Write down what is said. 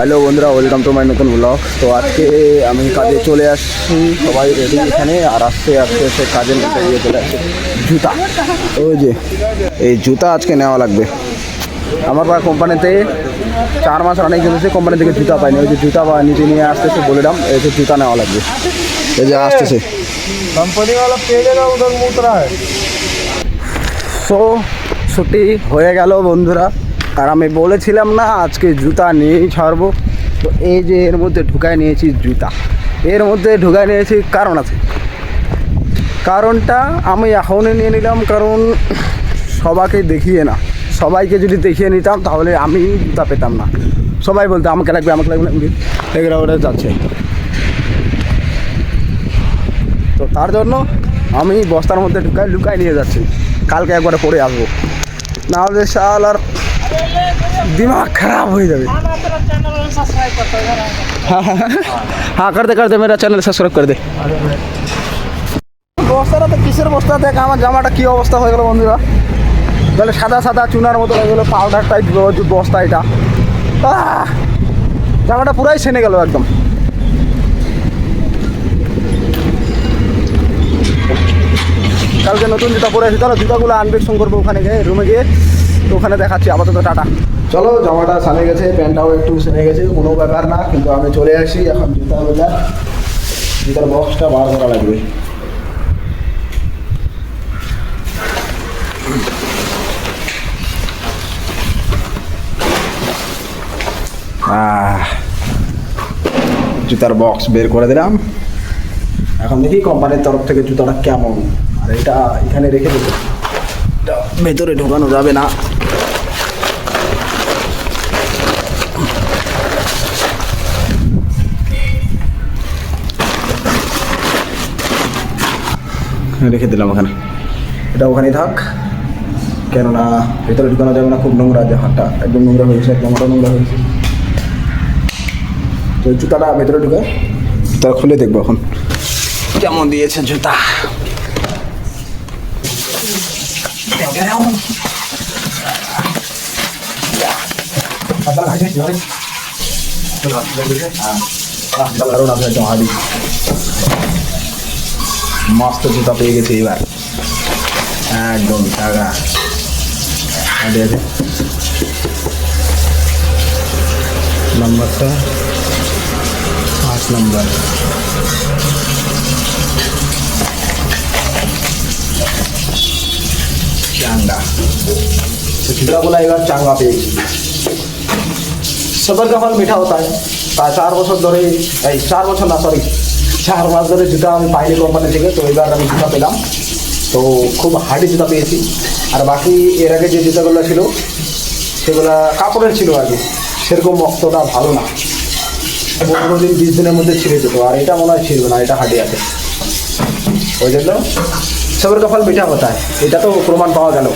Hello বন্ধুরা, welcome to my নতুন blog. তো আজকে আমি কাজে চলে আসছি, সবাই রেডি এখানে। আর আস্তে আস্তে সে কাজের মধ্যে দিয়ে চলে আসছে জুতা। ওই যে এই জুতা আজকে নেওয়া লাগবে। আমার বা কোম্পানিতে 4 মাস রানিং চলেছে, কোম্পানি থেকে জুতা পাইনি। ওই যে জুতা বা নিচে নিয়ে আসতেছে, বলে দাম এই যে জুতা নেওয়া লাগবে। এই যে আসতেছে कंपनी वाला पेड़ेगा उधर मुत रहा है। সো ছুটি হয়ে গেল বন্ধুরা। আর আমি বলেছিলাম না আজকে জুতা নিয়েই ছাড়বো। তো এই যে এর মধ্যে ঢুকায় নিয়েছি জুতা, এর মধ্যে ঢুকায় নিয়েছি কারণ আছে। কারণটা আমি এখনই নিয়ে নিলাম, কারণ সবাইকে দেখিয়ে না, সবাইকে যদি দেখিয়ে নিতাম তাহলে আমি জুতা পেতাম না। সবাই বলতো আমাকে লাগবে আমাকে লাগবে, এগুলো ওটা যাচ্ছে। তো তার জন্য আমি বস্তার মধ্যে লুকায় নিয়ে যাচ্ছি, কালকে একবারে পরে আসবো, নাহলে শাল আর दिमाग खराब हो जाए। हाँ कर दे मेरा चैनल सब्सक्राइब कर दे। বস্তাটা তো কিসের বস্তা, দেখ আমার জামাটা কী অবস্থা হয়ে গেল বন্ধুরা। তাহলে সাদা সাদা চুনার মতো হয়ে গেলো, পাউডার টাইপ বস্তা এটা। জামাটা পুরাই ছেনে গেল একদম। কালকে নতুন জুতা পরে আসি, তাহলে জুতাগুলো আনবেকশন করবো ওখানে গিয়ে, রুমে গিয়ে। তো ওখানে দেখাচ্ছি, আপাতত টাটা। চলো, জামাটা সামনে গেছে, প্যান্টটাও একটু সেনে গেছে, কোনো ব্যাপার না। কিন্তু আমি চলে আসি এখন জুতা বাজার, জুতার বক্সটা বার করা লাগবে। জুতার বক্স বের করে দিলাম। এখন দেখি কোম্পানির তরফ থেকে জুতাটা কেমন। আর এটা এখানে রেখে দেবো, এটা ভেতরে ঢোকানো যাবে না। রেখে দিলাম ওখানে, এটা ওখানেই থাক, কেননা ভেতরে ঢুকানো যাবে না, খুব নোংরা। যে হাতটা একদম নোংরা হয়েছে, একদম আরও নোংরা হয়েছে। তো জুতাটা ভেতরে ঢুকে জুতা খুলে দেখবো এখন কেমন দিয়েছে জুতা। মস্ত জুতা পেয়ে গেছে এবার, একদম টাকা আছে। নম্বরটা 8 নম্বর। चांगा तो जूता बोला एक बार चांगा पे सबर का फल मीठा होता है। 4 বছর ধরে, এই 4 বছর না, সরি 4 মাস ধরে জুতা আমি পাইনি কোম্পানি থেকে। তো এবার আমি জুতা পেলাম, তো খুব হার্ডি জুতা পেয়েছি। আর বাকি এর আগে যে জুতাগুলো ছিল সেগুলো কাপড়ের ছিল আর কি, সেরকম অতটা ভালো না। 15 দিন 20 দিনের মধ্যে ছিঁড়ে যেত, আর এটা মনে হয় ছিঁড়বে না, এটা হার্ডি আছে। ওই জন্য সবার কপাল মিঠা হতা, এটা তো প্রমাণ পাওয়া গেল।